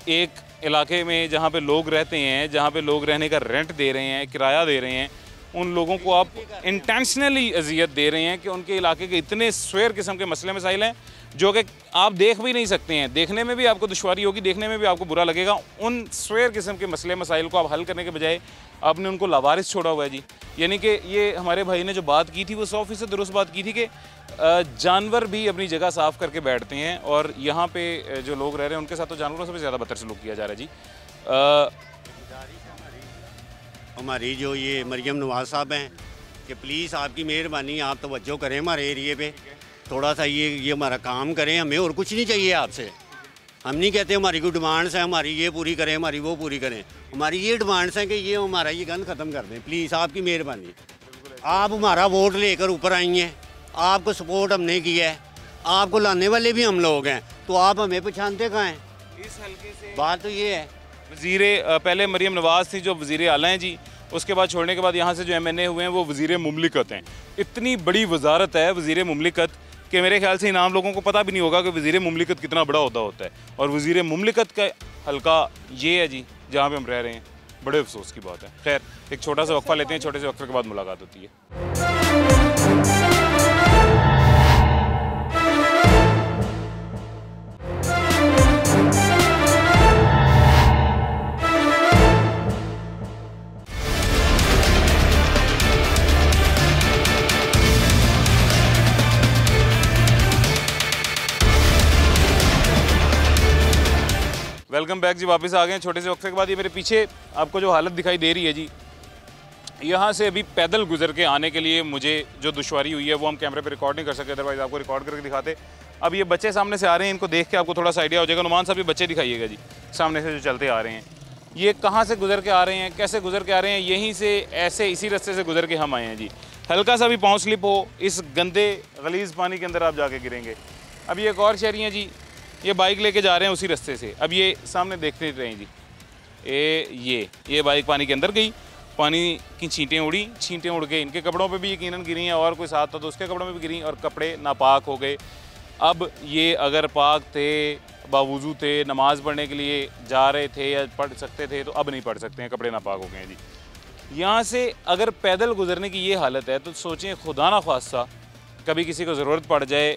एक इलाके में जहाँ पे लोग रहते हैं, जहाँ पे लोग रहने का रेंट दे रहे हैं, किराया दे रहे हैं, उन लोगों को आप इंटेंशनली अजियत दे रहे हैं कि उनके इलाके के इतने स्वेर किस्म के मसले मसाइल हैं जो कि आप देख भी नहीं सकते हैं, देखने में भी आपको दुश्वारी होगी, देखने में भी आपको बुरा लगेगा। उन स्वेर किस्म के मसले मसाइल को आप हल करने के बजाय आपने उनको लावारिस छोड़ा हुआ है जी। यानी कि ये हमारे भाई ने जो बात की थी वो 100% दुरुस्त बात की थी कि जानवर भी अपनी जगह साफ़ करके बैठते हैं और यहाँ पे जो लोग रह रहे हैं उनके साथ तो जानवरों से भी ज़्यादा बदतर सलूक किया जा रहा है जी। हमारी जो ये मरियम नवाज़ साहब हैं कि प्लीज़ आपकी मेहरबानी आप तवज्जो करें हमारे एरिए पे, थोड़ा सा ये हमारा काम करें, हमें और कुछ नहीं चाहिए आपसे। हम नहीं कहते हमारी कोई डिमांड्स हैं हमारी ये पूरी करें हमारी वो पूरी करें, हमारी ये डिमांड्स हैं कि ये हमारा ये गंद ख़त्म कर दें प्लीज़, आपकी मेहरबानी। आप हमारा वोट लेकर ऊपर आई हैं, आपको सपोर्ट हमने किया है, आपको लाने वाले भी हम लोग हैं, तो आप हमें पहचानते कहाँ हैं? इस हल्के से बात तो ये है। पहले मरियम नवाज़ थी जो वज़ीर आला हैं जी, उसके बाद छोड़ने के बाद यहाँ से जो MNA हुए हैं वो वज़ीर मुमलिकत हैं। इतनी बड़ी वजारत है वज़ीर मुमलिकत कि मेरे ख्याल से इन आम लोगों को पता भी नहीं होगा कि वज़ीर मुमलिकत कितना बड़ा होता है। और वज़ीर मुमलिकत का हल्का ये है जी जहाँ पे हम रह रहे हैं, बड़े अफसोस की बात है। खैर एक छोटा सा वक्फा लेते हैं, छोटे से वक्फे के बाद मुलाकात होती है। वेलकम बैक जी, वापस आ गए हैं छोटे से वक्फे के बाद। ये मेरे पीछे आपको जो हालत दिखाई दे रही है जी, यहाँ से अभी पैदल गुजर के आने के लिए मुझे जो दुश्वारी हुई है वो हम कैमरे पे रिकॉर्ड नहीं कर सकते, अदरवाइज़ आपको रिकॉर्ड करके दिखाते। अब ये बच्चे सामने से आ रहे हैं, इनको देख के आपको थोड़ा सा आइडिया हो जाएगा। नुमान साहब ये बच्चे दिखाइएगा जी, सामने से जो चलते आ रहे हैं, ये कहाँ से गुजर के आ रहे हैं, कैसे गुजर के आ रहे हैं? यहीं से ऐसे इसी रास्ते से गुजर के हम आए हैं जी। हल्का सा भी पाँव स्लिप हो इस गंदे गलीज़ पानी के अंदर आप जाके गिरेंगे। अब ये एक और शहरी हैं जी, ये बाइक लेके जा रहे हैं उसी रास्ते से। अब ये सामने देखते रहे जी, ये बाइक पानी के अंदर गई, पानी की छींटें उड़ी, छींटें उड़ के इनके कपड़ों पे भी यकीनन गिरी हैं और कोई साथ था तो उसके कपड़ों में भी गिरी और कपड़े नापाक हो गए। अब ये अगर पाक थे, बावुज़ू थे, नमाज़ पढ़ने के लिए जा रहे थे या पढ़ सकते थे तो अब नहीं पढ़ सकते हैं, कपड़े नापाक हो गए हैं जी। यहाँ से अगर पैदल गुजरने की ये हालत है तो सोचें खुदा ना खास्ता कभी किसी को ज़रूरत पड़ जाए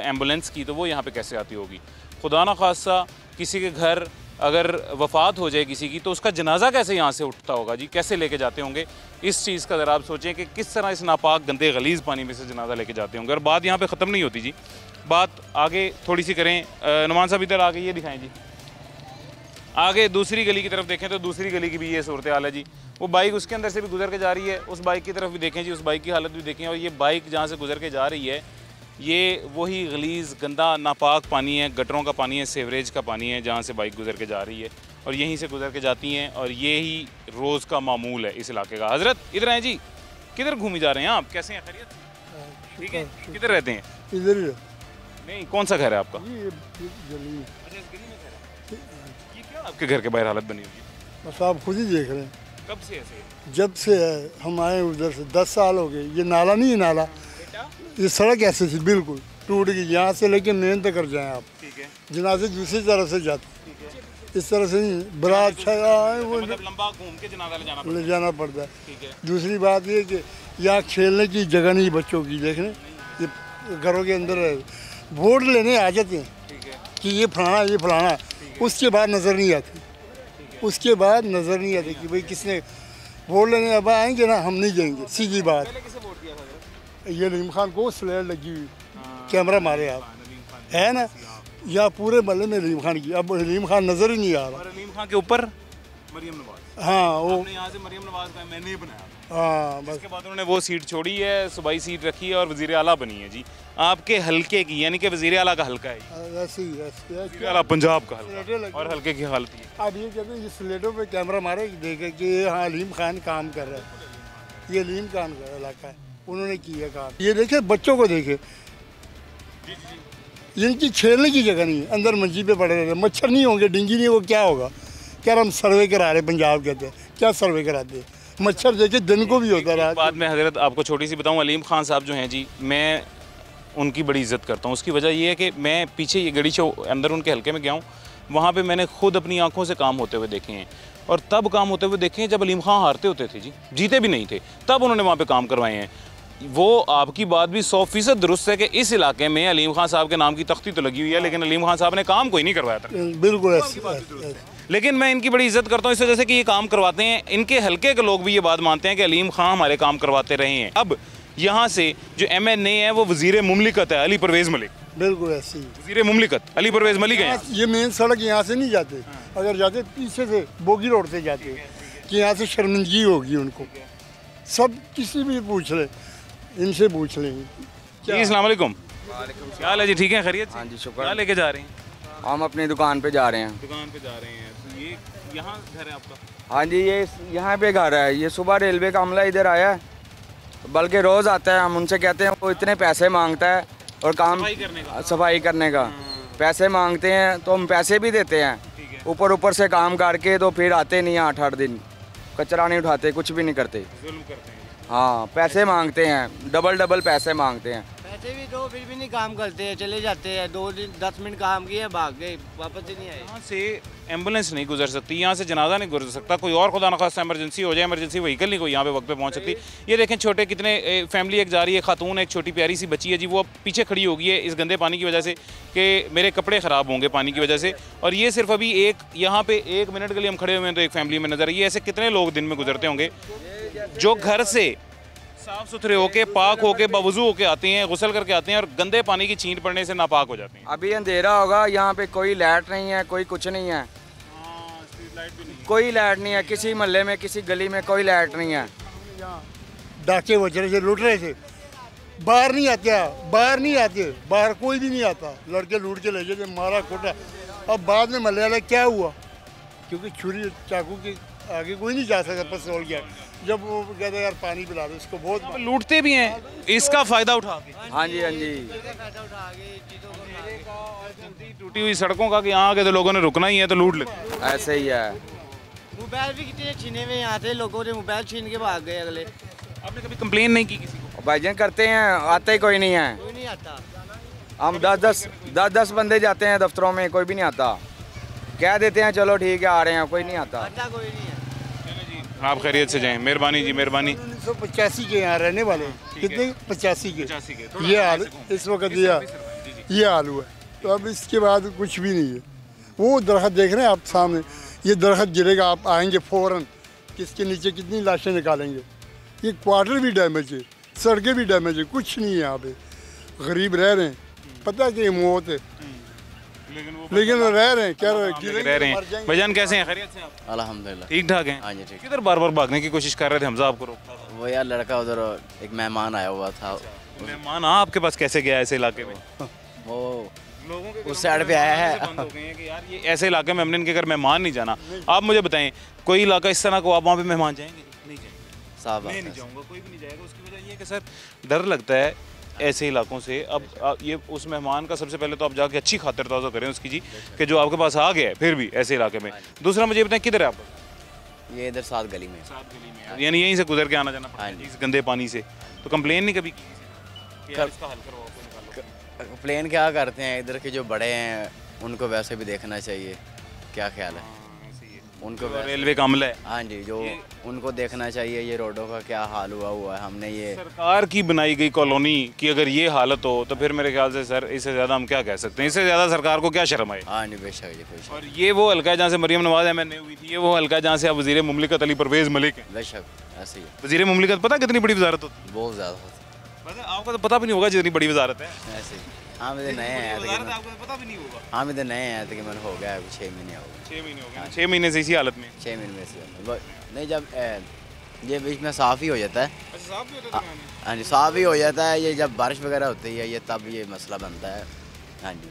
एम्बुलेंस की तो वो यहाँ पे कैसे आती होगी। खुदा ना खास्ता किसी के घर अगर वफ़ात हो जाए किसी की तो उसका जनाजा कैसे यहाँ से उठता होगा जी, कैसे लेके जाते होंगे। इस चीज़ का ज़रा आप सोचें कि किस तरह इस नापाक गंदे गलीज़ पानी में से जनाजा लेके जाते होंगे। और बात यहाँ पे ख़त्म नहीं होती जी, बात आगे थोड़ी सी करें। नुमान साहब इधर आगे ये दिखाएं जी, आगे दूसरी गली की तरफ देखें तो दूसरी गली की भी ये सूरत हाल है जी। वो बाइक उसके अंदर से भी गुजर के जा रही है, उस बाइक की तरफ भी देखें जी, उस बाइक की हालत भी देखें। और ये बाइक जहाँ से गुजर के जा रही है ये वही गलीज़ गंदा नापाक पानी है, गटरों का पानी है, सेवरेज का पानी है, जहाँ से बाइक गुजर के जा रही है और यहीं से गुजर के जाती हैं। और ये ही रोज़ का मामूल है इस इलाके का। हज़रत इधर आए जी, किधर घूमी जा रहे हैं आप, कैसे हैं, खैरियत? ठीक है, किधर रहते हैं? इधर नहीं, कौन सा घर है आपका? ये गली। अच्छा, इस गली में घर है। ये क्या आपके घर के बाहर हालत बनी हुई है? बस आप खुद ही देख रहे हैं। कब से ऐसे? जब से हम आए उधर से 10 साल हो गए। ये नाला नहीं है, नाला ये सड़क ऐसे थी बिल्कुल टूट गई, यहाँ से लेके मेन तक कर जाएं आप। ठीक है, जनाजे दूसरी तरफ से जाते, इस तरह से नहीं, बड़ा अच्छा है वो, मतलब लंबा घूम के जनाजा ले जाना पड़ता है। ठीक है। दूसरी बात ये कि यहाँ खेलने की जगह नहीं बच्चों की, देखने ये घरों के अंदर वोट लेने आ जाते हैं ठीक है कि ये फलाना, उसके बाद नज़र नहीं आती, उसके बाद नज़र नहीं आती कि भाई किसने वोट लेने। अब आएंगे ना, हम नहीं जाएंगे, सीधी बात। पहले किसे वोट दिया था? ये नईम खान को स्लेट लगी हुई, कैमरा मारे आप, है ना, या पूरे महल्ले में नईम खान की। अब नईम खान नज़र ही नहीं आ रहा। और नईम खान के ऊपर मरियम नवाज। हाँ वो आपने यहाँ से मरियम नवाज का मैंने ही बनाया। हाँ बस उसके बाद उन्होंने वो सीट छोड़ी है, सूबाई सीट रखी है और वज़ीर आला बनी है जी आपके हल्के की, यानी कि वज़ीर आला का हल्का है। ऐसे ही वज़ीर आला पंजाब का हल्का और हल्के की हालत ये। अब ये कहते हैं ये स्लेटों पे कैमरा मारे देखे कि हाँ अलीम खान काम कर रहा है, ये अलीम खान का इलाका है, उन्होंने किया काम। ये देखे बच्चों को देखे, इनकी खेलने की जगह नहीं है, अंदर मंजी पे पड़े रहते, मच्छर नहीं होंगे, डेंगू नहीं होगा, क्या होगा? क्या हम सर्वे करा रहे, पंजाब कहते हैं, क्या सर्वे कराते हैं? मच्छर देखे दिन को भी होता रहा। बाद में हजरत आपको छोटी सी बताऊं, अलीम खान साहब जो हैं जी, मैं उनकी बड़ी इज़्ज़त करता हूं। उसकी वजह ये है कि मैं पीछे ये गड़ी शो अंदर उनके हल्के में गया हूं, वहाँ पे मैंने खुद अपनी आंखों से काम होते हुए देखे हैं। और तब काम होते हुए देखे जब अलीम खां हारते होते थे जी, जीते भी नहीं थे, तब उन्होंने वहाँ पे काम करवाए हैं। वो आपकी बात भी 100% दुरुस्त है कि इस इलाके में अलीम खां साहब के नाम की तख्ती तो लगी हुई है, लेकिन अलीम खां साहब ने काम कोई नहीं करवाया था। बिल्कुल। लेकिन मैं इनकी बड़ी इज्जत करता हूँ इस वजह से कि ये काम करवाते हैं। इनके हल्के के लोग भी ये बात मानते हैं कि अलीम खां हमारे काम करवाते रहे हैं। अब यहाँ से जो MNA है वो वज़ीर मुमलिकत है अली परवेज़ मलिक। बिल्कुल ऐसे ही। वज़ीर मुमलिकत अली परवेज़ मलिक है। ये मेन सड़क यहाँ से नहीं जाते, अगर जाते पीछे से बोगी रोड से जाते कि यहाँ से शर्मिंदगी होगी उनको। सब किसी भी पूछ ले, इनसे पूछ लेंगे। जी अस्सलाम वालेकुम। क्या हाल है जी, ठीक है, खैरियत से? हाँ जी शुक्र। क्या लेके जा रहे हैं? हम अपनी दुकान पे जा रहे हैं। दुकान पे जा रहे हैं। तो ये यहाँ घर है आपका? हाँ जी, ये यहाँ पे घर है। ये सुबह रेलवे का अमला इधर आया है, बल्कि रोज़ आता है। हम उनसे कहते हैं, वो इतने पैसे मांगता है और काम सफाई करने का पैसे मांगते हैं, तो हम पैसे भी देते हैं। ऊपर से काम करके तो फिर आते नहीं हैं 8-8 दिन, कचरा नहीं उठाते, कुछ भी नहीं करते। हाँ, पैसे मांगते हैं, डबल पैसे मांगते हैं। पैसे भी दो फिर भी नहीं काम करते हैं, चले जाते हैं। 2 दिन 10 मिनट काम किए, भाग गए, वापस ही नहीं आए। यहाँ से एम्बुलेंस नहीं गुजर सकती, यहाँ से जनाजा नहीं गुजर सकता, कोई और खुदा न खास्ता इमरजेंसी हो जाए, इमरजेंसी व्हीकल नहीं कोई यहाँ पे वक्त पे पहुँच सकती। ये देखें छोटे कितने फैमिली एक जा रही है, खातून एक छोटी प्यारी सी बच्ची है जी, वो अब पीछे खड़ी हो गई है इस गंदे पानी की वजह से कि मेरे कपड़े ख़राब होंगे पानी की वजह से। और ये सिर्फ अभी एक यहाँ पे 1 मिनट के लिए हम खड़े हुए हैं तो एक फैमिली में नजर, ये ऐसे कितने लोग दिन में गुजरते होंगे जो घर से साफ सुथरे होके पाक होके बावजू होके आते हैं, गुसल करके आते हैं और गंदे पानी की छींट पड़ने से नापाक हो जाते हैं। अभी अंधेरा होगा, यहाँ पे कोई लाइट नहीं है, कोई कुछ नहीं है, कोई लाइट नहीं है। किसी मोहल्ले में, किसी गली में कोई लाइट नहीं है। डाके वजह से लूट रहे थे, बाहर नहीं आते, बाहर कोई भी नहीं आता। लड़के लूट के ले जाते, मारा कोटा। अब बाद में मोहल्ले वाला क्या हुआ, क्योंकि छुरी चाकू के आगे कोई नहीं जा सकता पिस्तौल के। जब वो कहते यार पानी पिला दो इसको, बहुत लूटते भी हैं इसका फायदा उठा के। हाँ जी, हाँ जी। टूटी हुई सड़कों का कि यहाँ आगे तो लोगों ने रुकना ही है तो लूट लेते, ऐसे ही है। मोबाइल भी कितने छीने हुए यहाँ थे, लोगों ने मोबाइल छीन के भाग गए अगले। आपने कभी कंप्लेन नहीं की किसी को? भाईजान करते हैं, आते ही कोई नहीं है। कोई नहीं आता। हम 10 बंदे जाते हैं दफ्तरों में, कोई भी नहीं आता। कह देते हैं चलो ठीक है आ रहे हैं, कोई नहीं आता। कोई नहीं है। आप खैरियत से जाएं, मेहरबानी जी, मेहरबानी। 1985 के यहाँ रहने वाले, कितने 85 के। ये हाल इस वक्त ये हाल हुआ। तो अब इसके बाद कुछ भी नहीं है। वो दरख्त देख रहे हैं आप सामने, ये दरख्त गिरेगा, आप आएंगे फ़ौरन, किसके नीचे कितनी लाशें निकालेंगे। ये क्वार्टर भी डैमेज है, सड़कें भी डैमेज है, कुछ नहीं है यहाँ पे। गरीब रह रहे हैं, पता है कि मौत है, लेकिन वो रह रहे हैं, क्या रह रहे हैं। भाईजान कैसे हैं, खैरियत से आप? अल्हम्दुलिल्लाह ठीक ठाक हैं? हाँ जी ठीक। किधर बार बार भागने की कोशिश कर रहे थे, हमजा आपको रोकता था? वो यार लड़का उधर एक मेहमान आया हुआ था। मेहमान आपके पास कैसे गया ऐसे इलाके में? वो लोगों के उस साइड पे आया है। बंद हो गए हैं कि यार ये ऐसे इलाके में हमने इनके घर मेहमान नहीं जाना। आप मुझे बताएं कोई इलाका इस तरह को आप वहाँ पे मेहमान जाएंगे? नहीं जाएंगे। साहब मैं नहीं जाऊँगा, कोई भी नहीं जाएगा। उसकी वजह ये है कि सर डर लगता है ऐसे इलाकों से। अब ये उस मेहमान का सबसे पहले तो आप जाके अच्छी खातिर ताज़ा करें उसकी जी, कि जो आपके पास आ गया है फिर भी ऐसे इलाके में। दूसरा मुझे बताएं किधर है आपका? ये इधर 7 गली में। यानी यहीं से गुजर के आना जाना पड़ता है हाँ जी। इस गंदे पानी से। तो कंप्लेन नहीं कभी की कि यार इसका हल करवाओ, कोई निकालो? प्लेन क्या करते हैं, इधर के जो बड़े हैं उनको वैसे भी देखना चाहिए। क्या ख्याल है उनको? रेलवे का अमला है। हाँ जी, जो उनको देखना चाहिए ये रोडों का क्या हाल हुआ है। हमने ये सरकार की बनाई गई कॉलोनी की अगर ये हालत हो तो फिर मेरे ख्याल से सर इससे ज़्यादा हम क्या कह सकते हैं? इससे ज़्यादा सरकार को क्या शर्म आए? हाँ जी बेशक जी, कोई शक। और ये वो हल्का है जहाँ से मरियम नवाज MNA हुई थी, ये वो हल्का है जहाँ से अब वज़ीर मुमलिकत अली परवेज़ मलिक है। बेशक ऐसे ही है। वज़ीर मुमलिकत पता कितनी बड़ी वजारत होती बहुत ज़्यादा होता है? आपको तो पता भी नहीं होगा जितनी बड़ी वजारत है। ऐसे ही। हाँ मुझे नए हैं, आपको पता भी नहीं होगा। हाँ मुझे नए हैं, तकरीबन हो गया 6 महीने हो गए। 6 महीने हो गए। 6 महीने से इसी हालत में? 6 महीने से नहीं, जब ये बीच में साफ़ ही हो जाता है। साफ भी होता है? हाँ जी साफ़ ही हो जाता है। ये जब बारिश वगैरह होती है ये तब ये मसला बनता है। हाँ जी,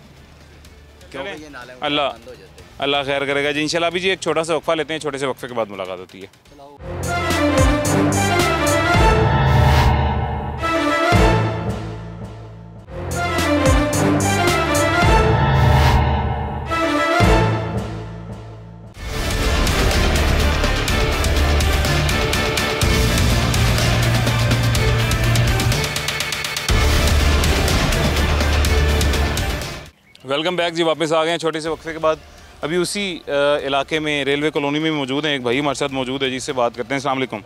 क्योंकि ये नाले अल्लाह बंद हो जाते हैं। अल्लाह खैर करेगा जी। इंशाल्लाह अभी जी एक छोटा सा वक्फा लेते हैं, छोटे से वक्फे के बाद मुलाकात होती है। वेलकम बैक जी, वापस आ गए हैं छोटे से वक्फे के बाद। अभी उसी इलाके में रेलवे कॉलोनी में मौजूद हैं, एक भाई हमारे साथ मौजूद है जी, इससे बात करते हैं। अस्सलाम वालेकुम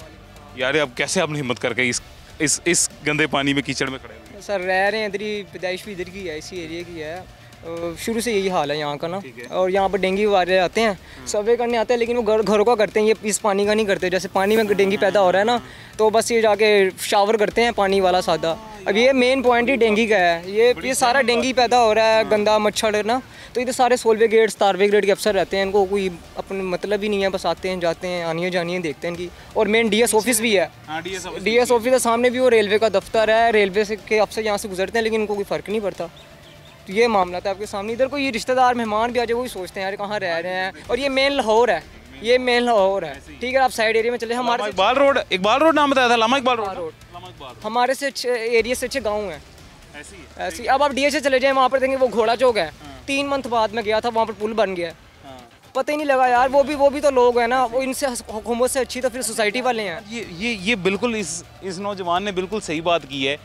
यार, अब कैसे आपने हिम्मत करके इस गंदे पानी में कीचड़ में खड़े हुए? सर रह रहे हैं इधर ही, पैदाइश भी इधर की है, इसी एरिया की है। शुरू से यही हाल है यहाँ का ना। और यहाँ पर डेंगू वाले आते हैं, सर्वे करने आते हैं, लेकिन वो घरों का करते हैं, ये इस पानी का नहीं करते। जैसे पानी में डेंगू पैदा हो रहा है ना, तो बस ये जाके शावर करते हैं पानी वाला सादा। अब ये मेन पॉइंट ही डेंगू का है, ये सारा डेंगू पैदा हो रहा है, गंदा मच्छर है ना। तो इधर सारे सोलवे गेट, तारवे गेट के अफसर रहते हैं, इनको कोई अपने मतलब ही नहीं है, बस आते हैं जाते हैं, आनिए जानिए देखते हैं इनकी। और मेन डीएस ऑफिस भी है, डीएस ऑफिस के सामने भी वो रेलवे का दफ्तर है, रेलवे से के अफसर यहाँ से गुजरते हैं, लेकिन इनको कोई फ़र्क नहीं पड़ता। तो ये मामला था आपके सामने। इधर कोई रिश्तेदार मेहमान भी आ जाए, वही सोचते हैं यार कहाँ रह रहे हैं। और ये मेन लाहौर है, ये मेन लाहौर है, ठीक है। आप साइड एरिया में चले, हमारे इकबाल रोड नाम बताया था, लामा इकबाल रोड। हमारे से एरिया से अच्छे गाँव हैं ऐसी। अब आप डीएस से चले जाएँ, वहाँ पर देखेंगे वो घोड़ा चौक है, 3 मंथ बाद में गया था, वहाँ पर पुल बन गया, पता ही नहीं लगा यार। वो भी तो लोग हैं ना, वो इनसे हुकूमत से अच्छी तो फिर सोसाइटी वाले हैं। ये बिल्कुल इस नौजवान ने बिल्कुल सही बात की है।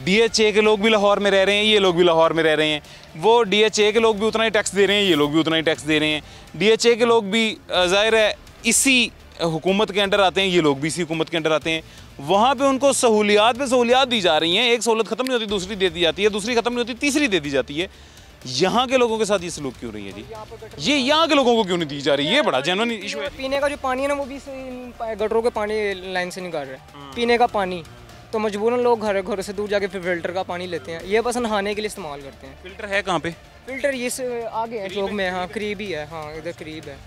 DHA के लोग भी लाहौर में रह रहे हैं, ये लोग भी लाहौर में रह रहे हैं। वो DHA के लोग भी उतना ही टैक्स दे रहे हैं, ये लोग भी उतना ही टैक्स दे रहे हैं। DHA के लोग भी ज़ाहिर है इसी हुकूमत के अंडर आते हैं, ये लोग भी इसी हुकूमत के अंडर आते हैं। वहाँ पे उनको सहूलियात पे सहूलियात दी जा रही हैं, एक सहूलत ख़त्म नहीं होती दूसरी दे दी जाती है, दूसरी ख़त्म नहीं होती तीसरी दे दी जाती है। यहाँ के लोगों के साथ ये सलूक क्यों रही है जी? ये यहाँ के लोगों को क्यों नहीं दी जा रही? ये बड़ा जेन्युइन इशू है। पीने का जो पानी है ना, वो भी गटरों के पानी लाइन से निकाल रहे हैं, पीने का पानी। तो मजबूरन लोग घरों से दूर जाके फिर फिल्टर का पानी लेते हैं, ये बस नहाने के लिए इस्तेमाल करते हैं। फिल्टर है कहाँ पे? फिल्टर ये आगे है चौक में, हाँ करीब ही है, हाँ इधर करीब है।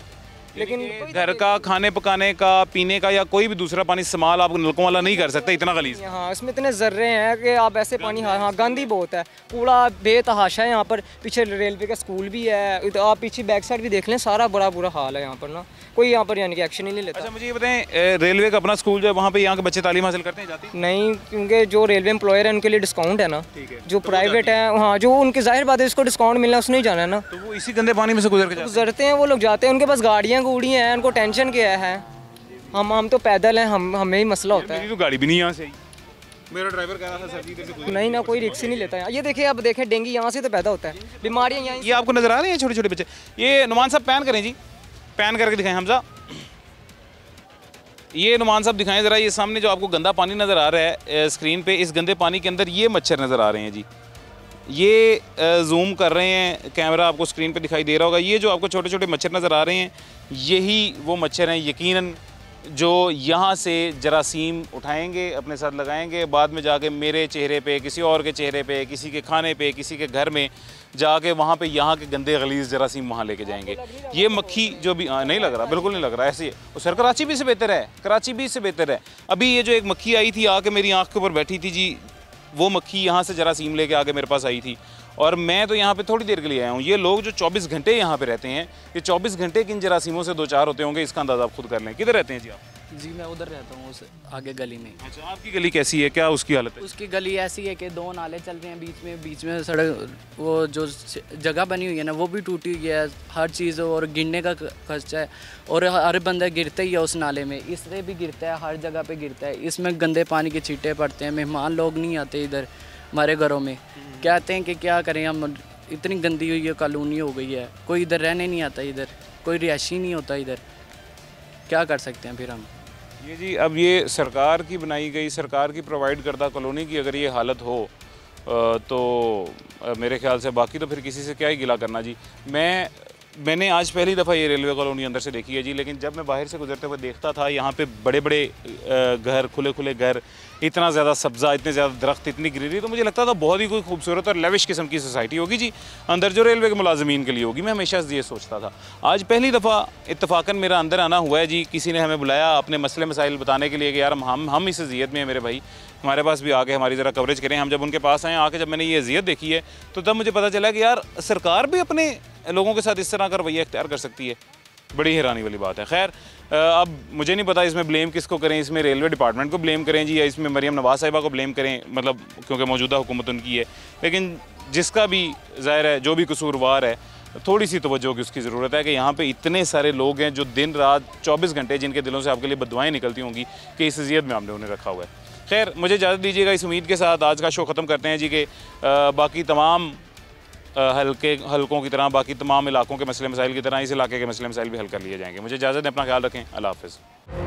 लेकिन घर का खाने पकाने का, पीने का या कोई भी दूसरा पानी इस्तेमाल आप नलकों वाला नहीं कर सकते, इतना गलीज। हाँ इसमें इतने जर्रे हैं कि आप ऐसे पानी, हाँ गंदी बहुत है, कूड़ा बेतहाशा है यहाँ पर। पीछे रेलवे का स्कूल भी है, आप पीछे बैक साइड भी देख लें, सारा बड़ा बुरा हाल है यहाँ पर ना, कोई यहाँ पर यानी कि एक्शन ही नहीं लेता। अच्छा मुझे ये बताएं, रेलवे का अपना स्कूल जो है, वहाँ पे यहाँ के बच्चे तालीम हासिल करते हैं, जाते हैं? नहीं, क्योंकि जो रेलवे एम्प्लॉयर है उनके लिए डिस्काउंट है ना, जो प्राइवेट है, हाँ जो उनकी जाहिर बात है इसको डिस्काउंट मिलना, उसने ही जाना है ना। तो वो इसी गंदे पानी में से गुजरते हैं वो लोग, जाते हैं, उनके पास गाड़ियाँ गूड़ियाँ हैं, उनको टेंशन क्या है। हम तो पैदल हैं, हमें ही मसला होता है। मेरी तो गाड़ी भी नहीं यहाँ से, मेरा ड्राइवर कह रहा था सर जी इधर से नहीं ना, कोई रिक्स ही नहीं लेता है। ये देखिए, अब देखें डेंगू यहाँ से तो पैदा होता है, बीमारियाँ यहाँ। ये आपको नजर आ रहे हैं छोटे छोटे बच्चे? ये नुमान साहब पैन करें जी, पैन करके दिखाएं हमजा। ये नुमान साहब दिखाएं ज़रा, ये सामने जो आपको गंदा पानी नज़र आ रहा है स्क्रीन पे, इस गंदे पानी के अंदर ये मच्छर नज़र आ रहे हैं जी। ये जूम कर रहे हैं, कैमरा आपको स्क्रीन पे दिखाई दे रहा होगा। ये जो आपको छोटे छोटे मच्छर नज़र आ रहे हैं, यही वो मच्छर हैं यकीनन जो यहाँ से जरासीम उठाएंगे, अपने साथ लगाएंगे, बाद में जाके मेरे चेहरे पे, किसी और के चेहरे पे, किसी के खाने पे, किसी के घर में जाके वहाँ पे यहाँ के गंदे गलीज़ जरासीम वहाँ लेके जाएंगे। ये मक्खी जो भी नहीं लग रहा, बिल्कुल नहीं लग रहा ऐसे ही। और सर कराची भी से बेहतर है, कराची भी से बेहतर है। अभी ये जो एक मक्खी आई थी आके मेरी आँख के ऊपर बैठी थी जी, वो मक्खी यहाँ से जरासीम लेके आके मेरे पास आई थी। और मैं तो यहाँ पे थोड़ी देर के लिए आया हूँ। ये लोग जो 24 घंटे यहाँ पे रहते हैं, ये 24 घंटे किन जरासीमों से दो चार होते होंगे, इसका अंदाज़ा आप खुद कर लें। किधर रहते हैं जी आप? जी मैं उधर रहता हूँ, उस आगे गली में। अच्छा, आपकी गली कैसी है, क्या उसकी हालत है? उसकी गली ऐसी है कि 2 नाले चल रहे हैं, बीच में सड़क, वो जो जगह बनी हुई है ना वो भी टूटी हुई है, हर चीज़, और गिरने का खर्चा है, और हर बंदा गिरता ही है उस नाले में, इससे भी गिरता है, हर जगह पे गिरता है। इसमें गंदे पानी के छींटे पड़ते हैं, मेहमान लोग नहीं आते इधर हमारे घरों में, कहते हैं कि क्या करें हम, इतनी गंदी हुई है कॉलोनी हो गई है, कोई इधर रहने नहीं आता, इधर कोई रिहायशी नहीं होता, इधर क्या कर सकते हैं फिर हम? ये जी अब ये सरकार की बनाई गई, सरकार की प्रोवाइड करदा कॉलोनी की अगर ये हालत हो तो मेरे ख्याल से बाकी तो फिर किसी से क्या ही गिला करना जी। मैंने आज पहली दफ़ा ये रेलवे कॉलोनी अंदर से देखी है जी, लेकिन जब मैं बाहर से गुजरते हुए देखता था यहाँ पे बड़े बड़े घर, खुले खुले घर, इतना ज़्यादा सब्ज़ा, इतने ज़्यादा दरख्त, इतनी ग्रीनरी, तो मुझे लगता था बहुत ही कोई खूबसूरत और लेविश किस्म की सोसाइटी होगी जी अंदर, जो रेलवे के मुलाजमीन के लिए होगी। मैं हमेशा ये सोचता था। आज पहली दफ़ा इत्तफाकन मेरा अंदर आना हुआ है जी, किसी ने हमें बुलाया अपने मसले मसाइल बताने के लिए कि यार हम इस अज़ियत में हैं मेरे भाई, हमारे पास भी आके हमारी ज़रा कवरेज करें। हम जब उनके पास आए, आके जब मैंने ये अज़ियत देखी है, तो तब मुझे पता चला कि यार सरकार भी अपने लोगों के साथ इस तरह का रवैया इख्तियार कर सकती है। बड़ी हैरानी वाली बात है। खैर अब मुझे नहीं पता इसमें ब्लेम किसको करें, इसमें रेलवे डिपार्टमेंट को ब्लेम करें जी, या इसमें मरियम नवाज़ साहिबा को ब्लेम करें, मतलब क्योंकि मौजूदा हुकूमत उनकी है। लेकिन जिसका भी ज़ाहिर है, जो भी कसूरवार है, थोड़ी सी तवज्जो की उसकी ज़रूरत है कि यहाँ पे इतने सारे लोग हैं जो दिन रात 24 घंटे जिनके दिलों से आपके लिए बददुआएं निकलती होंगी कि इस अज़ियत में हमने उन्हें रखा हुआ है। खैर मुझे इजाज़त दीजिएगा, इस उम्मीद के साथ आज का शो ख़त्म करते हैं जी कि बाकी तमाम हलकों की तरह, बाकी तमाम इलाकों के मसले मसाइल की तरह इस इलाके के मसले मसाइल भी हल कर लिए जाएंगे। मुझे इजाज़त दें, अपना ख्याल रखें, अल्लाह हाफ़िज़।